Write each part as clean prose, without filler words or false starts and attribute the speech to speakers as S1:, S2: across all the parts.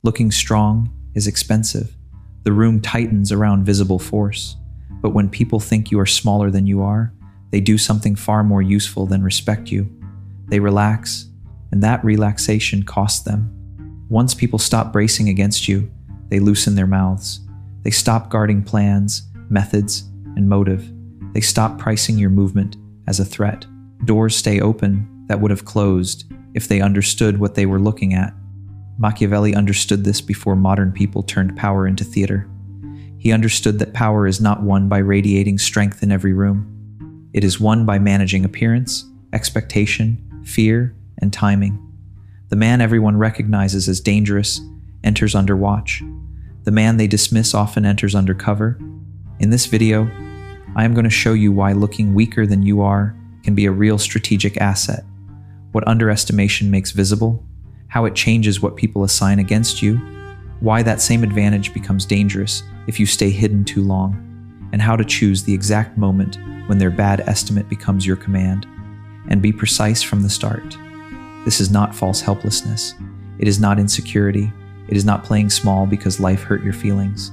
S1: Looking strong is expensive. The room tightens around visible force. But when people think you are smaller than you are, they do something far more useful than respect you. They relax, and that relaxation costs them. Once people stop bracing against you, they loosen their mouths. They stop guarding plans, methods, and motive. They stop pricing your movement as a threat. Doors stay open that would have closed if they understood what they were looking at. Machiavelli understood this before modern people turned power into theater. He understood that power is not won by radiating strength in every room. It is won by managing appearance, expectation, fear, and timing. The man everyone recognizes as dangerous enters under watch. The man they dismiss often enters under cover. In this video, I am going to show you why looking weaker than you are can be a real strategic asset, what underestimation makes visible, how it changes what people assign against you, why that same advantage becomes dangerous if you stay hidden too long, and how to choose the exact moment when their bad estimate becomes your command, and be precise from the start. This is not false helplessness. It is not insecurity. It is not playing small because life hurt your feelings.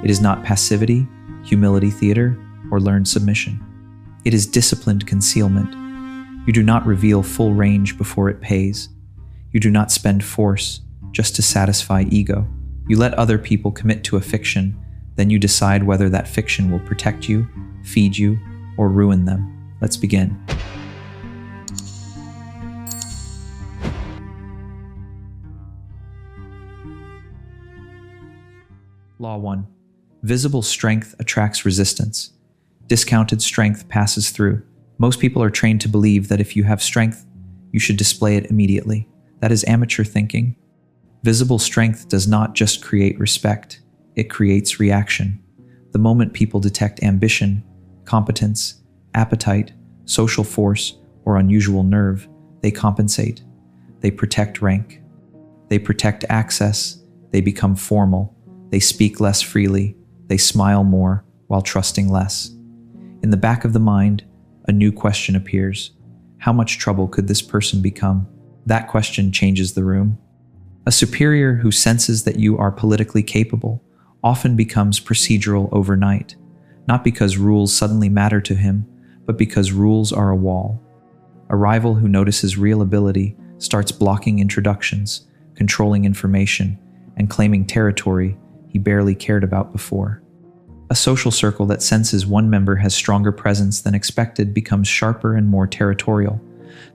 S1: It is not passivity, humility theater, or learned submission. It is disciplined concealment. You do not reveal full range before it pays. You do not spend force just to satisfy ego. You let other people commit to a fiction, then you decide whether that fiction will protect you, feed you, or ruin them. Let's begin. Law 1. Visible strength attracts resistance. Discounted strength passes through. Most people are trained to believe that if you have strength, you should display it immediately. That is amateur thinking. Visible strength does not just create respect, it creates reaction. The moment people detect ambition, competence, appetite, social force, or unusual nerve, they compensate. They protect rank. They protect access. They become formal. They speak less freely. They smile more while trusting less. In the back of the mind, a new question appears. How much trouble could this person become? That question changes the room. A superior who senses that you are politically capable often becomes procedural overnight, not because rules suddenly matter to him, but because rules are a wall. A rival who notices real ability starts blocking introductions, controlling information, and claiming territory he barely cared about before. A social circle that senses one member has stronger presence than expected becomes sharper and more territorial.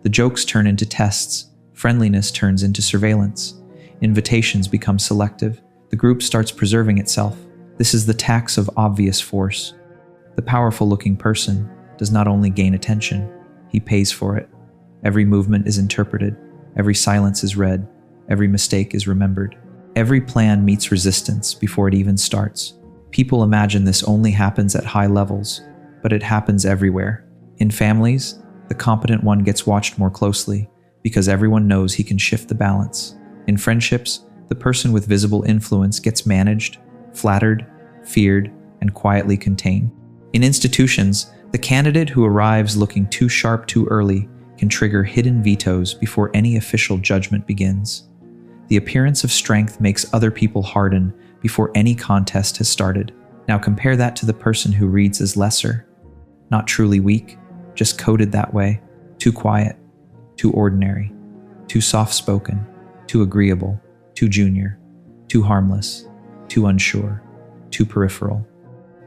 S1: The jokes turn into tests. Friendliness turns into surveillance. Invitations become selective. The group starts preserving itself. This is the tax of obvious force. The powerful-looking person does not only gain attention, he pays for it. Every movement is interpreted. Every silence is read. Every mistake is remembered. Every plan meets resistance before it even starts. People imagine this only happens at high levels, but it happens everywhere. In families, the competent one gets watched more closely because everyone knows he can shift the balance. In friendships, the person with visible influence gets managed, flattered, feared, and quietly contained. In institutions, the candidate who arrives looking too sharp too early can trigger hidden vetoes before any official judgment begins. The appearance of strength makes other people harden before any contest has started. Now compare that to the person who reads as lesser. Not truly weak, just coded that way. Too quiet, too ordinary, too soft-spoken, too agreeable, too junior, too harmless, too unsure, too peripheral.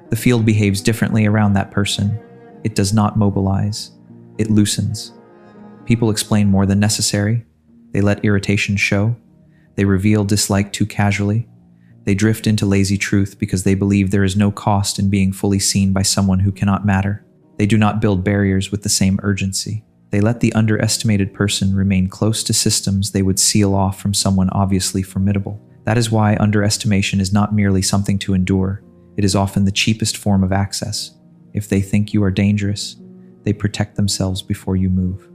S1: The field behaves differently around that person. It does not mobilize. It loosens. People explain more than necessary. They let irritation show. They reveal dislike too casually. They drift into lazy truth because they believe there is no cost in being fully seen by someone who cannot matter. They do not build barriers with the same urgency. They let the underestimated person remain close to systems they would seal off from someone obviously formidable. That is why underestimation is not merely something to endure. It is often the cheapest form of access. If they think you are dangerous, they protect themselves before you move.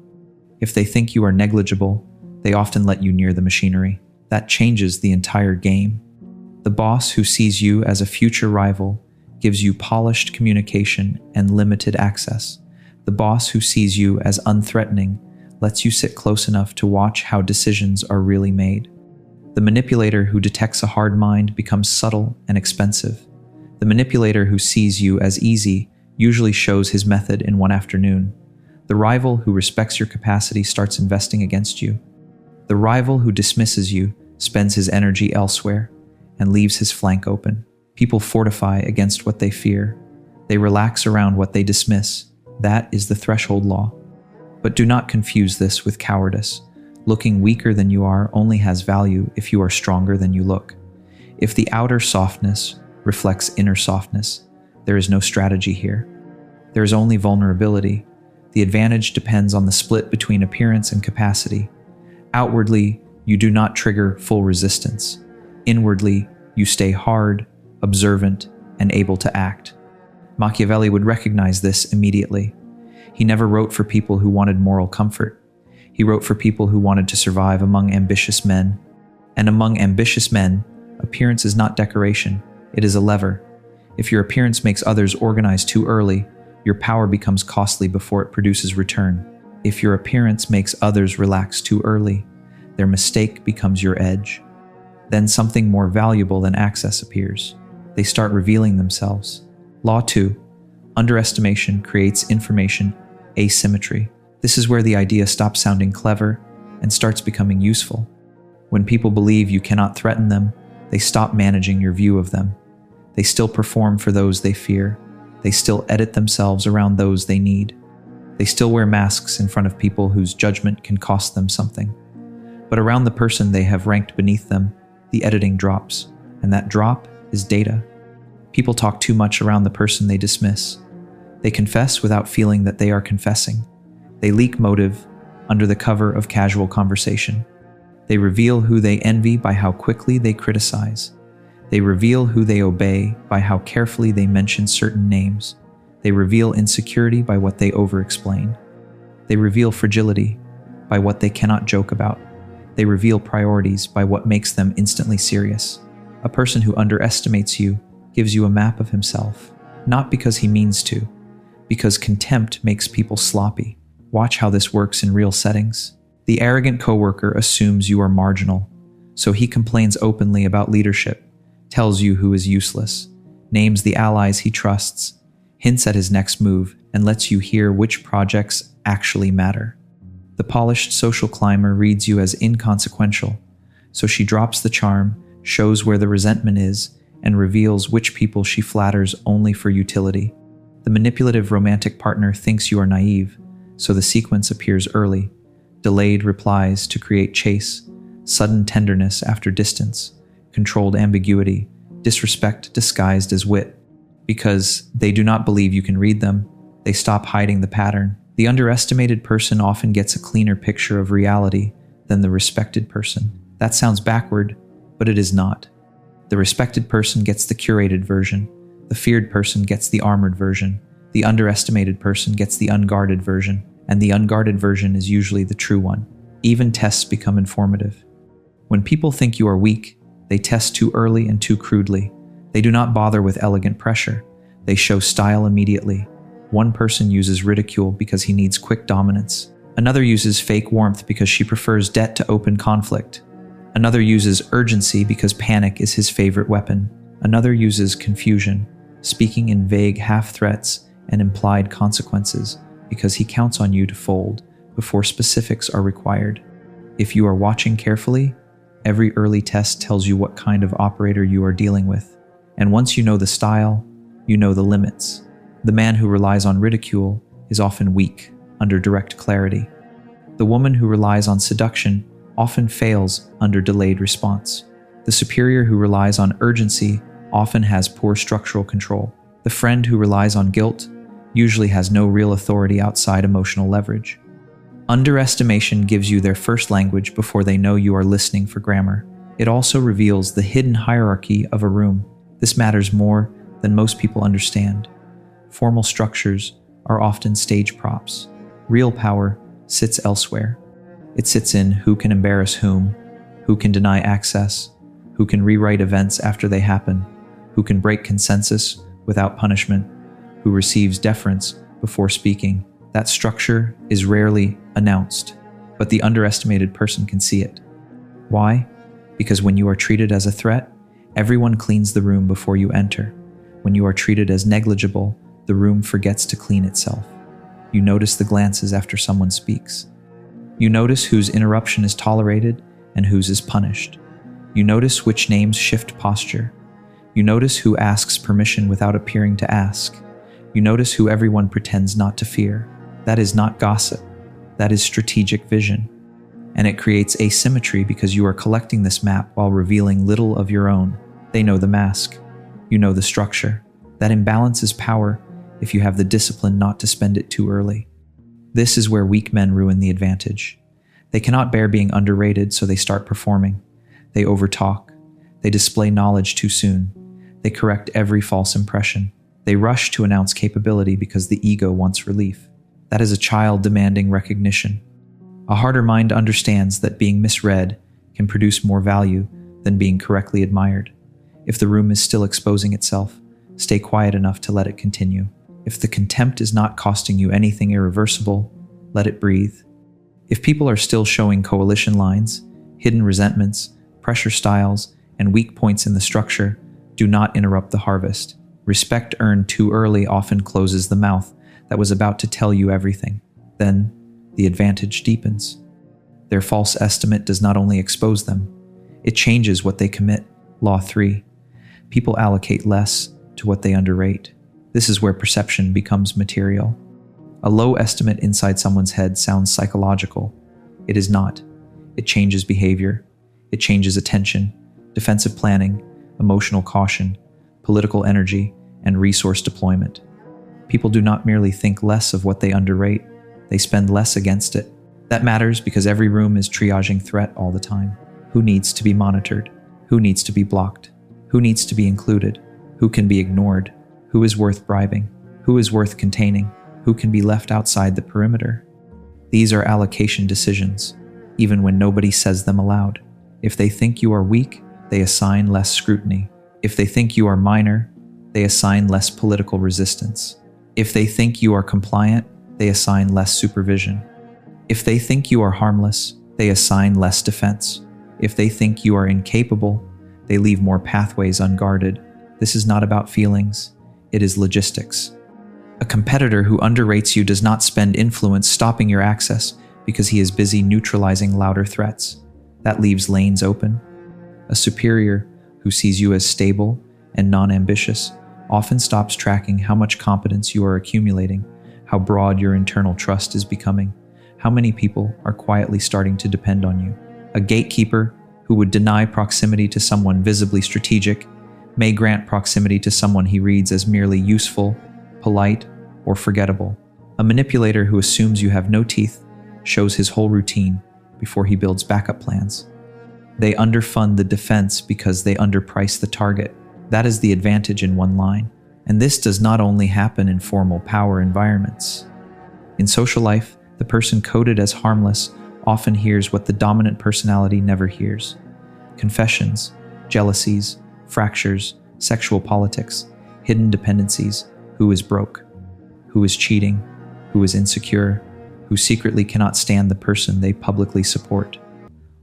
S1: If they think you are negligible, they often let you near the machinery. That changes the entire game. The boss who sees you as a future rival gives you polished communication and limited access. The boss who sees you as unthreatening lets you sit close enough to watch how decisions are really made. The The manipulator who detects a hard mind becomes subtle and expensive. The manipulator who sees you as easy usually shows his method in one afternoon. The rival who respects your capacity starts investing against you. The rival who dismisses you spends his energy elsewhere and leaves his flank open. People fortify against what they fear. They relax around what they dismiss. That is the threshold law. But do not confuse this with cowardice. Looking weaker than you are only has value if you are stronger than you look. If the outer softness reflects inner softness, there is no strategy here. There is only vulnerability. The advantage depends on the split between appearance and capacity. Outwardly, you do not trigger full resistance. Inwardly, you stay hard, observant, and able to act. Machiavelli would recognize this immediately. He never wrote for people who wanted moral comfort. He wrote for people who wanted to survive among ambitious men. And among ambitious men, appearance is not decoration, it is a lever. If your appearance makes others organize too early, your power becomes costly before it produces return. If your appearance makes others relax too early, their mistake becomes your edge. Then something more valuable than access appears. They start revealing themselves. Law 2. Underestimation creates information asymmetry. This is where the idea stops sounding clever and starts becoming useful. When people believe you cannot threaten them, they stop managing your view of them. They still perform for those they fear. They still edit themselves around those they need. They still wear masks in front of people whose judgment can cost them something. But around the person they have ranked beneath them, the editing drops, and that drop is data. People talk too much around the person they dismiss. They confess without feeling that they are confessing. They leak motive under the cover of casual conversation. They reveal who they envy by how quickly they criticize. They reveal who they obey by how carefully they mention certain names. They reveal insecurity by what they over-explain. They reveal fragility by what they cannot joke about. They reveal priorities by what makes them instantly serious. A person who underestimates you gives you a map of himself, not because he means to, because contempt makes people sloppy. Watch how this works in real settings. The arrogant coworker assumes you are marginal, so he complains openly about leadership, tells you who is useless, names the allies he trusts, hints at his next move, and lets you hear which projects actually matter. The polished social climber reads you as inconsequential, so she drops the charm, shows where the resentment is, and reveals which people she flatters only for utility. The manipulative romantic partner thinks you are naive, so the sequence appears early. Delayed replies to create chase, sudden tenderness after distance, controlled ambiguity, disrespect disguised as wit. Because they do not believe you can read them, they stop hiding the pattern. The underestimated person often gets a cleaner picture of reality than the respected person. That sounds backward, but it is not. The respected person gets the curated version. The feared person gets the armored version. The underestimated person gets the unguarded version. And the unguarded version is usually the true one. Even tests become informative. When people think you are weak, they test too early and too crudely. They do not bother with elegant pressure. They show style immediately. One person uses ridicule because he needs quick dominance. Another uses fake warmth because she prefers debt to open conflict. Another uses urgency because panic is his favorite weapon. Another uses confusion, speaking in vague half-threats and implied consequences, because he counts on you to fold before specifics are required. If you are watching carefully, every early test tells you what kind of operator you are dealing with. And once you know the style, you know the limits. The man who relies on ridicule is often weak under direct clarity. The woman who relies on seduction often fails under delayed response. The superior who relies on urgency often has poor structural control. The friend who relies on guilt usually has no real authority outside emotional leverage. Underestimation gives you their first language before they know you are listening for grammar. It also reveals the hidden hierarchy of a room. This matters more than most people understand. Formal structures are often stage props. Real power sits elsewhere. It sits in who can embarrass whom, who can deny access, who can rewrite events after they happen, who can break consensus without punishment, who receives deference before speaking. That structure is rarely announced, but the underestimated person can see it. Why? Because when you are treated as a threat, everyone cleans the room before you enter. When you are treated as negligible, the room forgets to clean itself. You notice the glances after someone speaks. You notice whose interruption is tolerated and whose is punished. You notice which names shift posture. You notice who asks permission without appearing to ask. You notice who everyone pretends not to fear. That is not gossip. That is strategic vision. And it creates asymmetry because you are collecting this map while revealing little of your own. They know the mask. You know the structure. That imbalance is power if you have the discipline not to spend it too early. This is where weak men ruin the advantage. They cannot bear being underrated, so they start performing. They overtalk. They display knowledge too soon. They correct every false impression. They rush to announce capability because the ego wants relief. That is a child demanding recognition. A harder mind understands that being misread can produce more value than being correctly admired. If the room is still exposing itself, stay quiet enough to let it continue. If the contempt is not costing you anything irreversible, let it breathe. If people are still showing coalition lines, hidden resentments, pressure styles, and weak points in the structure, do not interrupt the harvest. Respect earned too early often closes the mouth that was about to tell you everything. Then, the advantage deepens. Their false estimate does not only expose them, it changes what they commit. Law 3. People allocate less to what they underrate. This is where perception becomes material. A low estimate inside someone's head sounds psychological. It is not. It changes behavior. It changes attention, defensive planning, emotional caution, political energy, and resource deployment. People do not merely think less of what they underrate, they spend less against it. That matters because every room is triaging threat all the time. Who needs to be monitored? Who needs to be blocked? Who needs to be included? Who can be ignored? Who is worth bribing? Who is worth containing? Who can be left outside the perimeter? These are allocation decisions, even when nobody says them aloud. If they think you are weak, they assign less scrutiny. If they think you are minor, they assign less political resistance. If they think you are compliant, they assign less supervision. If they think you are harmless, they assign less defense. If they think you are incapable, they leave more pathways unguarded. This is not about feelings, it is logistics. A competitor who underrates you does not spend influence stopping your access because he is busy neutralizing louder threats. That leaves lanes open. A superior who sees you as stable and non-ambitious often stops tracking how much competence you are accumulating, how broad your internal trust is becoming, how many people are quietly starting to depend on you. A gatekeeper who would deny proximity to someone visibly strategic may grant proximity to someone he reads as merely useful, polite, or forgettable. A manipulator who assumes you have no teeth shows his whole routine before he builds backup plans. They underfund the defense because they underprice the target. That is the advantage in one line. And this does not only happen in formal power environments. In social life, the person coded as harmless often hears what the dominant personality never hears. Confessions, jealousies, fractures, sexual politics, hidden dependencies, who is broke, who is cheating, who is insecure, who secretly cannot stand the person they publicly support.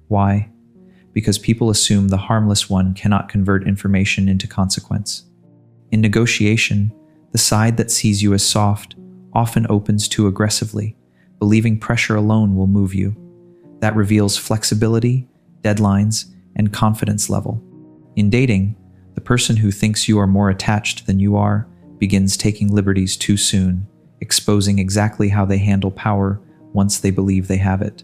S1: Why? Because people assume the harmless one cannot convert information into consequence. In negotiation, the side that sees you as soft often opens too aggressively, believing pressure alone will move you. That reveals flexibility, deadlines, and confidence level. In dating, the person who thinks you are more attached than you are begins taking liberties too soon, exposing exactly how they handle power once they believe they have it.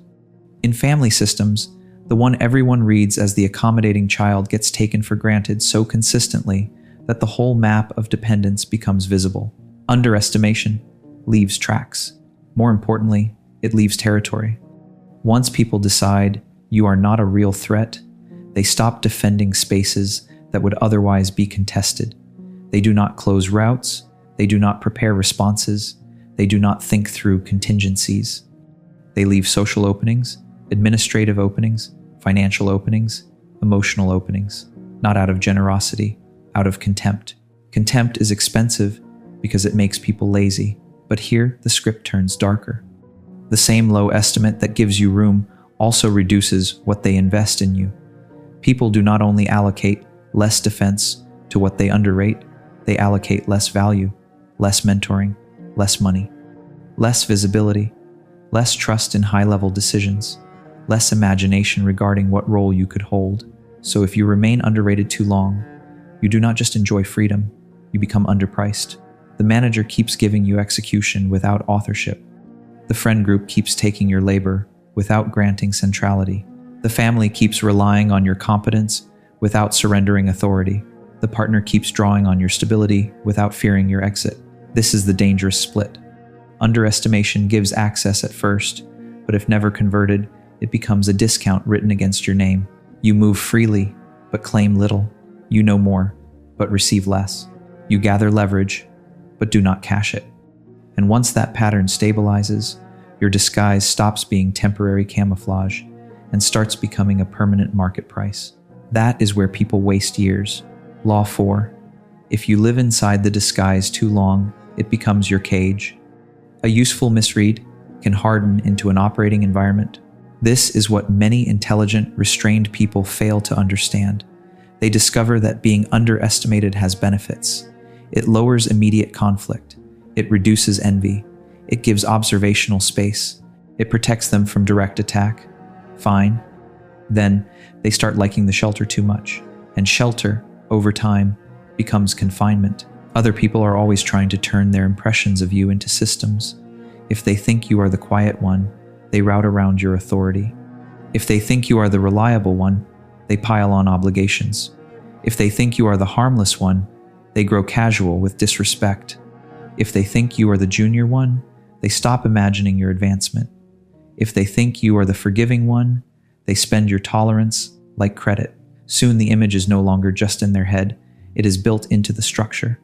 S1: In family systems, the one everyone reads as the accommodating child gets taken for granted so consistently that the whole map of dependence becomes visible. Underestimation leaves tracks. More importantly, it leaves territory. Once people decide you are not a real threat, they stop defending spaces that would otherwise be contested. They do not close routes, they do not prepare responses, they do not think through contingencies. They leave social openings, administrative openings, financial openings, emotional openings, not out of generosity, out of contempt. Contempt is expensive because it makes people lazy, but here the script turns darker. The same low estimate that gives you room also reduces what they invest in you. People do not only allocate less defense to what they underrate, they allocate less value, less mentoring, less money, less visibility, less trust in high-level decisions, less imagination regarding what role you could hold. So if you remain underrated too long, you do not just enjoy freedom, you become underpriced. The manager keeps giving you execution without authorship. The friend group keeps taking your labor without granting centrality. The family keeps relying on your competence without surrendering authority. The partner keeps drawing on your stability without fearing your exit. This is the dangerous split. Underestimation gives access at first, but if never converted, it becomes a discount written against your name. You move freely, but claim little. You know more, but receive less. You gather leverage, but do not cash it. And once that pattern stabilizes, your disguise stops being temporary camouflage and starts becoming a permanent market price. That is where people waste years. Law 4. If you live inside the disguise too long, it becomes your cage. A useful misread can harden into an operating environment. This is what many intelligent, restrained people fail to understand. They discover that being underestimated has benefits. It lowers immediate conflict. It reduces envy. It gives observational space. It protects them from direct attack. Fine. Then they start liking the shelter too much. And shelter, over time, becomes confinement. Other people are always trying to turn their impressions of you into systems. If they think you are the quiet one, they route around your authority. If they think you are the reliable one, they pile on obligations. If they think you are the harmless one, they grow casual with disrespect. If they think you are the junior one, they stop imagining your advancement. If they think you are the forgiving one, they spend your tolerance like credit. Soon the image is no longer just in their head, it is built into the structure.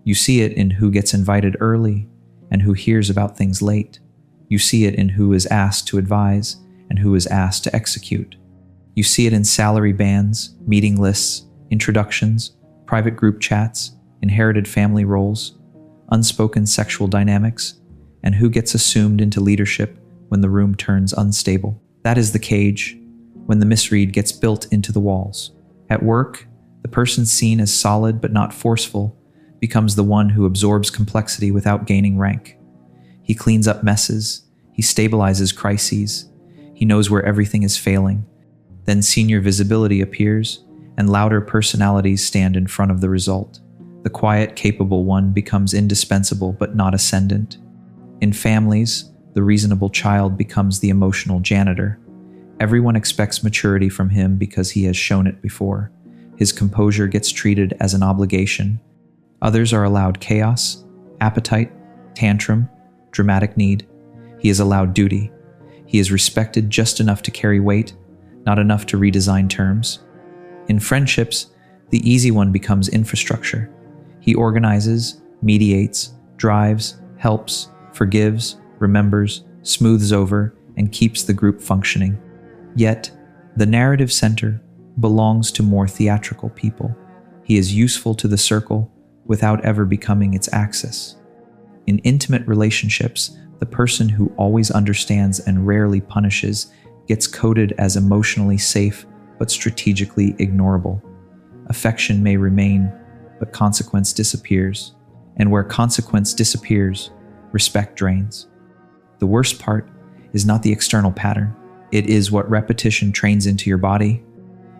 S1: You see it in who gets invited early and who hears about things late. You see it in who is asked to advise and who is asked to execute. You see it in salary bands, meeting lists, introductions, private group chats, inherited family roles, unspoken sexual dynamics, and who gets assumed into leadership when the room turns unstable. That is the cage, when the misread gets built into the walls. At work, the person seen as solid but not forceful becomes the one who absorbs complexity without gaining rank. He cleans up messes, he stabilizes crises, he knows where everything is failing. Then senior visibility appears, and louder personalities stand in front of the result. The quiet, capable one becomes indispensable but not ascendant. In families, the reasonable child becomes the emotional janitor. Everyone expects maturity from him because he has shown it before. His composure gets treated as an obligation. Others are allowed chaos, appetite, tantrum, dramatic need. He is allowed duty. He is respected just enough to carry weight, not enough to redesign terms. In friendships, the easy one becomes infrastructure. He organizes, mediates, drives, helps, forgives, remembers, smooths over, and keeps the group functioning. Yet, the narrative center belongs to more theatrical people. He is useful to the circle without ever becoming its axis. In intimate relationships, the person who always understands and rarely punishes gets coded as emotionally safe but strategically ignorable. Affection may remain, but consequence disappears. And where consequence disappears, respect drains. The worst part is not the external pattern. It is what repetition trains into your body.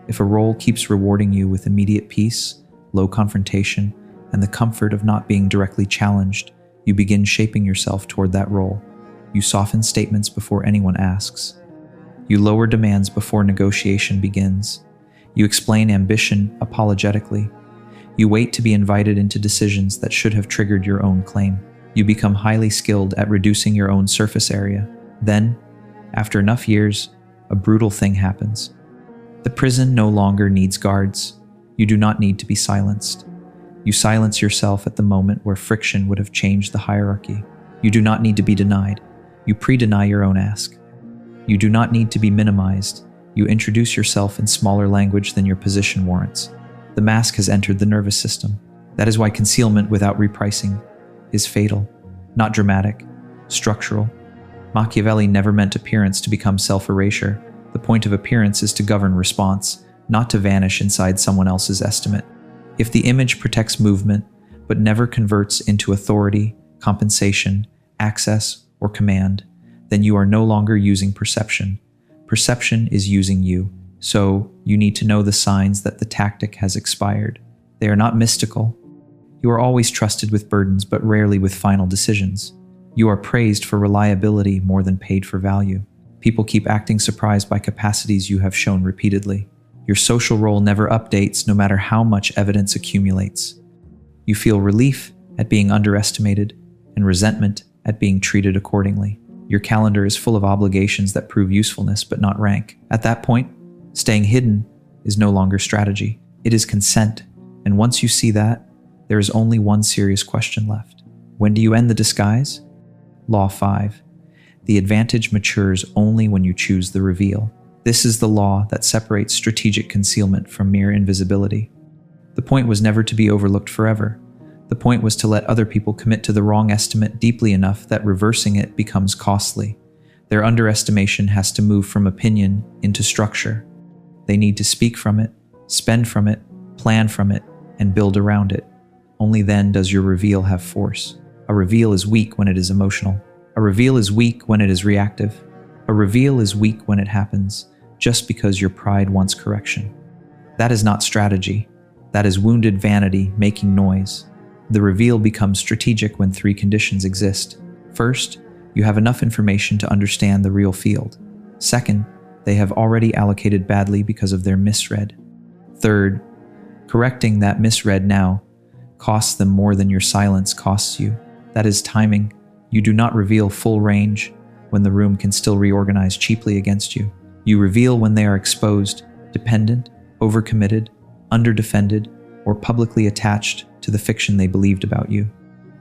S1: If a role keeps rewarding you with immediate peace, low confrontation, and the comfort of not being directly challenged, you begin shaping yourself toward that role. You soften statements before anyone asks. You lower demands before negotiation begins. You explain ambition apologetically. You wait to be invited into decisions that should have triggered your own claim. You become highly skilled at reducing your own surface area. Then, after enough years, a brutal thing happens. The prison no longer needs guards. You do not need to be silenced. You silence yourself at the moment where friction would have changed the hierarchy. You do not need to be denied. You pre-deny your own ask. You do not need to be minimized. You introduce yourself in smaller language than your position warrants. The mask has entered the nervous system. That is why concealment without repricing is fatal, not dramatic, structural. Machiavelli never meant appearance to become self-erasure. The point of appearance is to govern response, not to vanish inside someone else's estimate. If the image protects movement, but never converts into authority, compensation, access, or command, then you are no longer using perception. Perception is using you, so you need to know the signs that the tactic has expired. They are not mystical. You are always trusted with burdens, but rarely with final decisions. You are praised for reliability more than paid for value. People keep acting surprised by capacities you have shown repeatedly. Your social role never updates, no matter how much evidence accumulates. You feel relief at being underestimated and resentment at being treated accordingly. Your calendar is full of obligations that prove usefulness but not rank. At that point, staying hidden is no longer strategy. It is consent. And once you see that, there is only one serious question left. When do you end the disguise? Law 5. The advantage matures only when you choose the reveal. This is the law that separates strategic concealment from mere invisibility. The point was never to be overlooked forever. The point was to let other people commit to the wrong estimate deeply enough that reversing it becomes costly. Their underestimation has to move from opinion into structure. They need to speak from it, spend from it, plan from it, and build around it. Only then does your reveal have force. A reveal is weak when it is emotional. A reveal is weak when it is reactive. A reveal is weak when it happens just because your pride wants correction. That is not strategy. That is wounded vanity making noise. The reveal becomes strategic when 3 conditions exist. First, you have enough information to understand the real field. Second, they have already allocated badly because of their misread. Third, correcting that misread now costs them more than your silence costs you. That is timing. You do not reveal full range when the room can still reorganize cheaply against you. You reveal when they are exposed, dependent, overcommitted, underdefended, or publicly attached to the fiction they believed about you.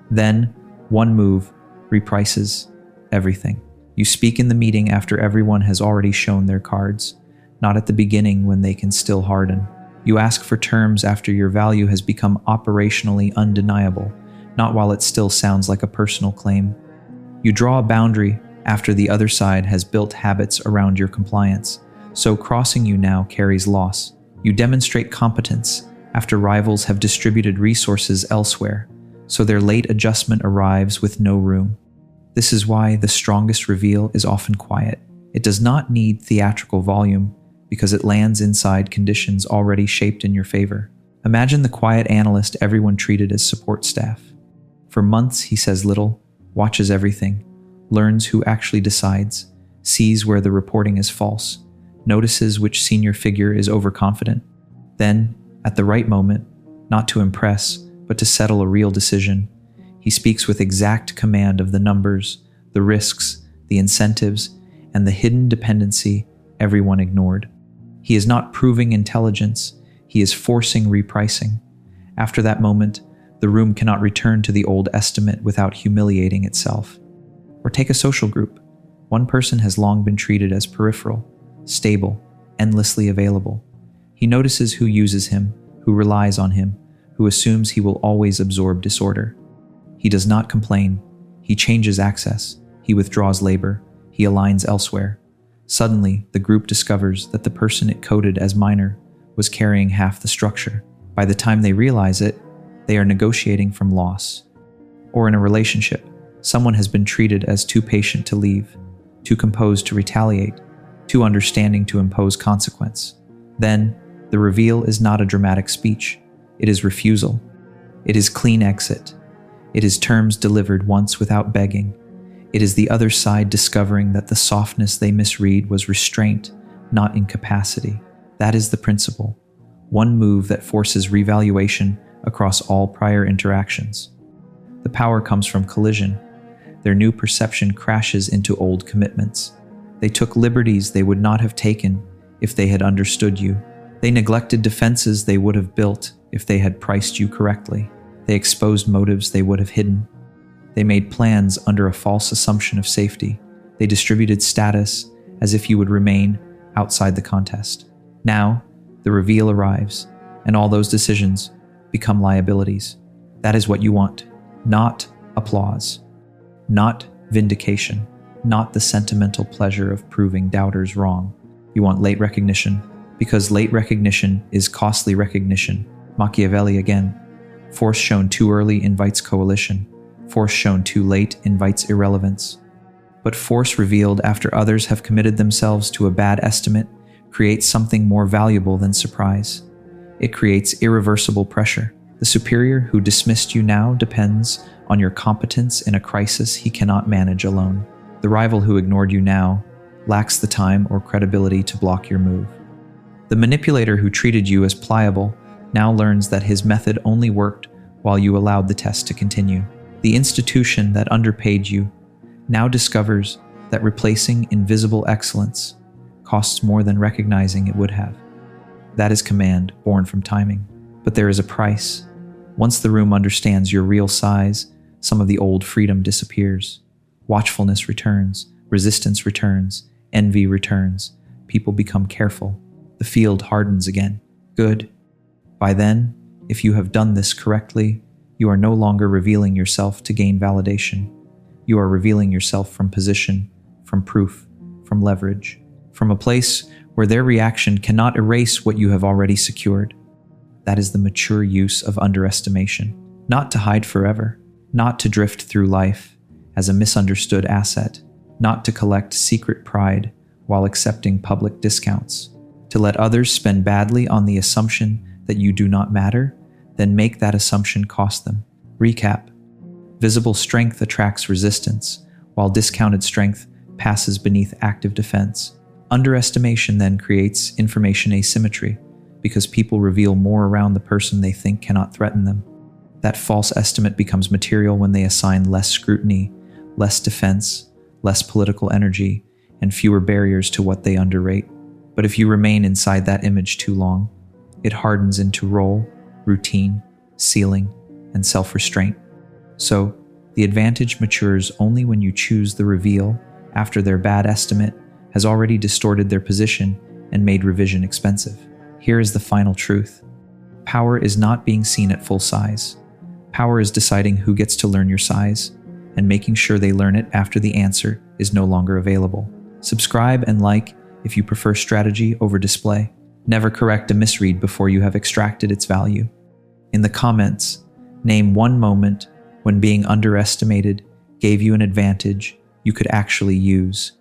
S1: Then, one move reprices everything. You speak in the meeting after everyone has already shown their cards, not at the beginning when they can still harden. You ask for terms after your value has become operationally undeniable, not while it still sounds like a personal claim. You draw a boundary after the other side has built habits around your compliance, so crossing you now carries loss. You demonstrate competence after rivals have distributed resources elsewhere, so their late adjustment arrives with no room. This is why the strongest reveal is often quiet. It does not need theatrical volume because it lands inside conditions already shaped in your favor. Imagine the quiet analyst everyone treated as support staff. For months he says little, watches everything, learns who actually decides, sees where the reporting is false, notices which senior figure is overconfident. Then, at the right moment, not to impress, but to settle a real decision, he speaks with exact command of the numbers, the risks, the incentives, and the hidden dependency everyone ignored. He is not proving intelligence, he is forcing repricing. After that moment, the room cannot return to the old estimate without humiliating itself. Or take a social group. One person has long been treated as peripheral, stable, endlessly available. He notices who uses him, who relies on him, who assumes he will always absorb disorder. He does not complain. He changes access. He withdraws labor. He aligns elsewhere. Suddenly, the group discovers that the person it coded as minor was carrying half the structure. By the time they realize it, they are negotiating from loss. Or in a relationship, someone has been treated as too patient to leave, too composed to retaliate, too understanding to impose consequence. Then, the reveal is not a dramatic speech. It is refusal. It is clean exit. It is terms delivered once without begging. It is the other side discovering that the softness they misread was restraint, not incapacity. That is the principle. One move that forces revaluation across all prior interactions. The power comes from collision. Their new perception crashes into old commitments. They took liberties they would not have taken if they had understood you. They neglected defenses they would have built if they had priced you correctly. They exposed motives they would have hidden. They made plans under a false assumption of safety. They distributed status as if you would remain outside the contest. Now, the reveal arrives, and all those decisions become liabilities. That is what you want. Not applause. Not vindication. Not the sentimental pleasure of proving doubters wrong. You want late recognition, Because late recognition is costly recognition. Machiavelli again. Force shown too early invites coalition. Force shown too late invites irrelevance. But force revealed after others have committed themselves to a bad estimate creates something more valuable than surprise. It creates irreversible pressure. The superior who dismissed you now depends on your competence in a crisis he cannot manage alone. The rival who ignored you now lacks the time or credibility to block your move. The manipulator who treated you as pliable now learns that his method only worked while you allowed the test to continue. The institution that underpaid you now discovers that replacing invisible excellence costs more than recognizing it would have. That is command born from timing. But there is a price. Once the room understands your real size, some of the old freedom disappears. Watchfulness returns, resistance returns, envy returns. People become careful. The field hardens again. Good. By then, if you have done this correctly, you are no longer revealing yourself to gain validation. You are revealing yourself from position, from proof, from leverage, from a place where their reaction cannot erase what you have already secured. That is the mature use of underestimation. Not to hide forever, not to drift through life as a misunderstood asset, not to collect secret pride while accepting public discounts, to let others spend badly on the assumption that you do not matter, then make that assumption cost them. Recap. Visible strength attracts resistance, while discounted strength passes beneath active defense. Underestimation then creates information asymmetry, because people reveal more around the person they think cannot threaten them. That false estimate becomes material when they assign less scrutiny, less defense, less political energy, and fewer barriers to what they underrate. But if you remain inside that image too long, it hardens into role, routine, ceiling, and self-restraint. So, the advantage matures only when you choose the reveal after their bad estimate has already distorted their position and made revision expensive. Here is the final truth. Power is not being seen at full size. Power is deciding who gets to learn your size and making sure they learn it after the answer is no longer available. Subscribe and like if you prefer strategy over display. Never correct a misread before you have extracted its value. In the comments, name one moment when being underestimated gave you an advantage you could actually use.